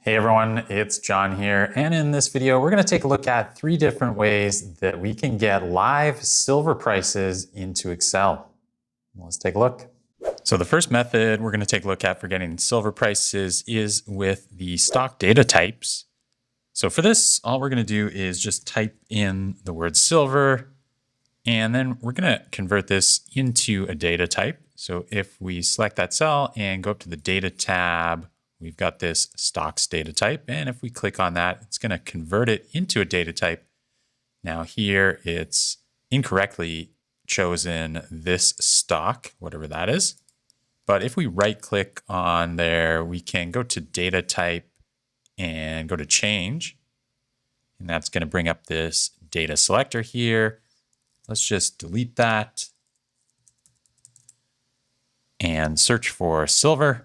Hey everyone, it's John here, and in this video we're going to take a look at 3 different ways that we can get live silver prices into Excel. Let's take a look. So the first method we're going to take a look at for getting silver prices is with the stock data types. So for this, all we're going to do is just type in the word silver, and then we're going to convert this into a data type. So if we select that cell and go up to the data tab, we've got this stocks data type. And if we click on that, it's going to convert it into a data type. Now here it's incorrectly chosen this stock, whatever that is. But if we right click on there, we can go to data type and go to change. And that's going to bring up this data selector here. Let's just delete that and search for silver.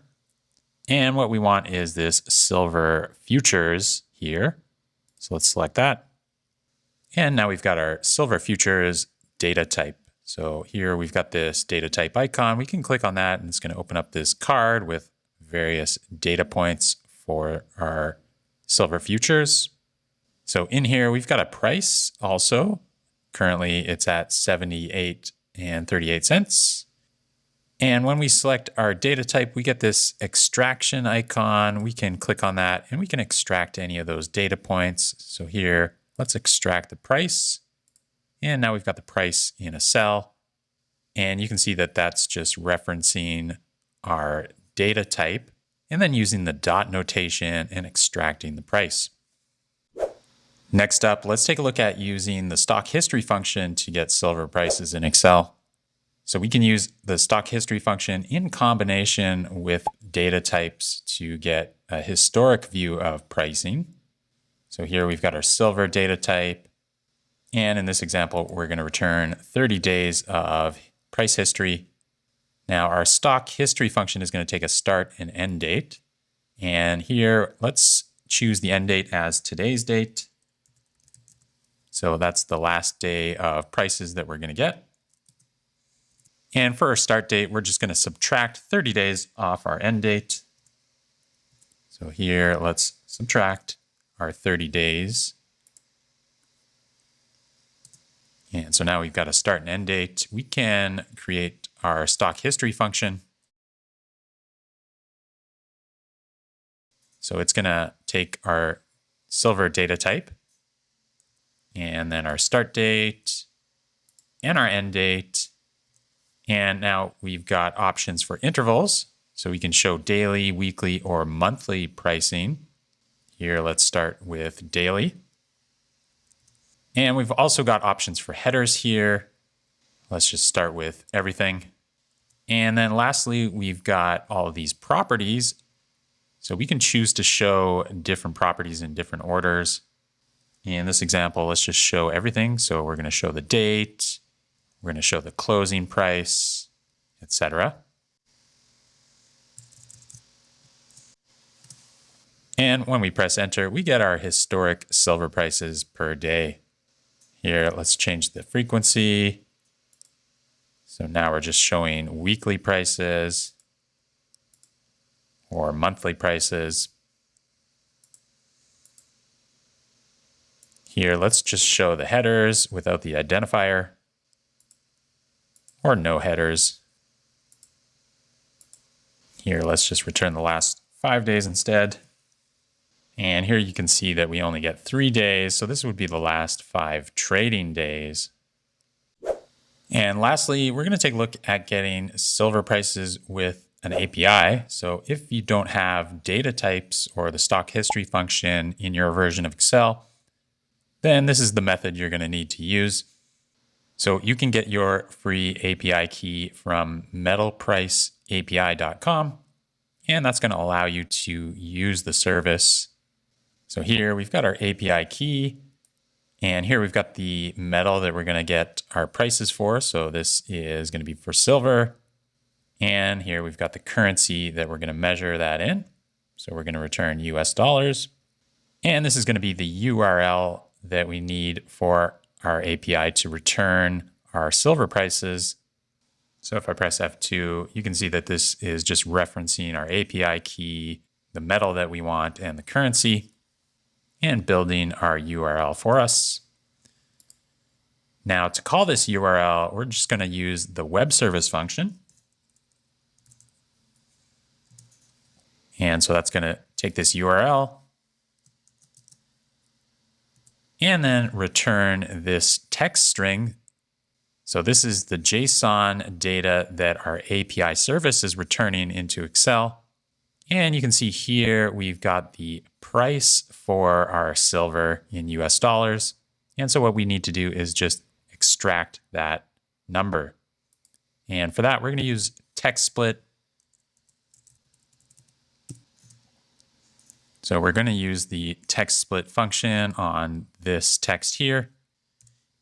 And what we want is this silver futures here. So let's select that. And now we've got our silver futures data type. So here we've got this data type icon. We can click on that and it's going to open up this card with various data points for our silver futures. So in here, we've got a price also. Currently it's at 78.38 cents. And when we select our data type, we get this extraction icon. We can click on that and we can extract any of those data points. So here, let's extract the price. And now we've got the price in a cell. And you can see that that's just referencing our data type and then using the dot notation and extracting the price. Next up, let's take a look at using the stock history function to get silver prices in Excel. So we can use the stock history function in combination with data types to get a historic view of pricing. So here we've got our silver data type. And in this example, we're going to return 30 days of price history. Now our stock history function is going to take a start and end date. And here, let's choose the end date as today's date. So that's the last day of prices that we're going to get. And for our start date, we're just going to subtract 30 days off our end date. So here, let's subtract our 30 days. And so now we've got a start and end date. We can create our stock history function. So it's going to take our silver data type and then our start date and our end date. And now we've got options for intervals. So we can show daily, weekly, or monthly pricing. Here, let's start with daily. And we've also got options for headers here. Let's just start with everything. And then lastly, we've got all of these properties. So we can choose to show different properties in different orders. In this example, let's just show everything. So we're going to show the date. We're going to show the closing price, etc. And when we press enter, we get our historic silver prices per day. Here, let's change the frequency. So now we're just showing weekly prices or monthly prices. Here, let's just show the headers without the identifier, or no headers. Here, let's just return the last 5 days instead. And here you can see that we only get 3 days. So this would be the last 5 trading days. And lastly, we're going to take a look at getting silver prices with an API. So if you don't have data types or the stock history function in your version of Excel, then this is the method you're going to need to use. So you can get your free API key from metalpriceapi.com, and that's going to allow you to use the service. So here we've got our API key, and here we've got the metal that we're going to get our prices for. So this is going to be for silver. And here we've got the currency that we're going to measure that in. So we're going to return US dollars. And this is going to be the URL that we need for our API to return our silver prices. So if I press F2, you can see that this is just referencing our API key the metal that we want and the currency, and building our URL for us. Now to call this URL, we're just going to use the web service function. And so that's going to take this URL and then return this text string. So this is the JSON data that our API service is returning into Excel. And you can see here, we've got the price for our silver in US dollars. And so what we need to do is just extract that number. And for that, we're going to use text split. So we're going to use the text split function on this text here.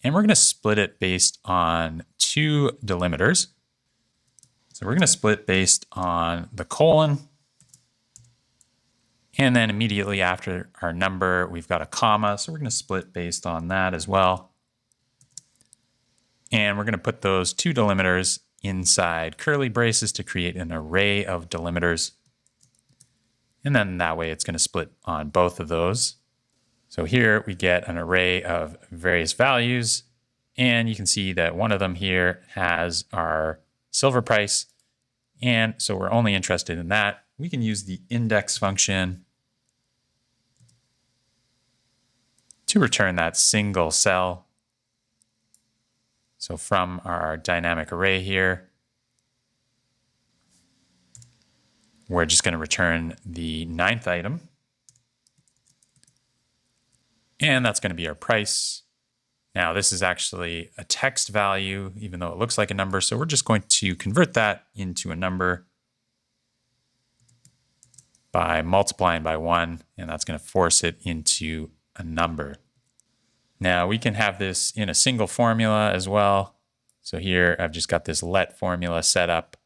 And we're going to split it based on two delimiters. So we're going to split based on the colon. And then immediately after our number, we've got a comma. So we're going to split based on that as well. And we're going to put those two delimiters inside curly braces to create an array of delimiters. And then that way it's going to split on both of those. So here we get an array of various values. And you can see that one of them here has our silver price. And so we're only interested in that. We can use the index function to return that single cell. So from our dynamic array here, we're just going to return the 9th item. And that's going to be our price. Now this is actually a text value, even though it looks like a number. So we're just going to convert that into a number by multiplying by 1. And that's going to force it into a number. Now we can have this in a single formula as well. So here I've just got this let formula set up.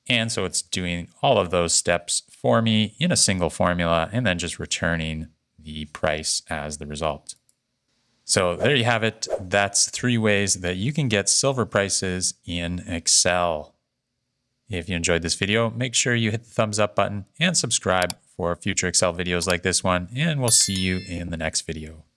And so it's doing all of those steps for me in a single formula and then just returning the price as the result. So there you have it. That's 3 ways that you can get silver prices in Excel. If you enjoyed this video, make sure you hit the thumbs up button and subscribe for future Excel videos like this one. And we'll see you in the next video.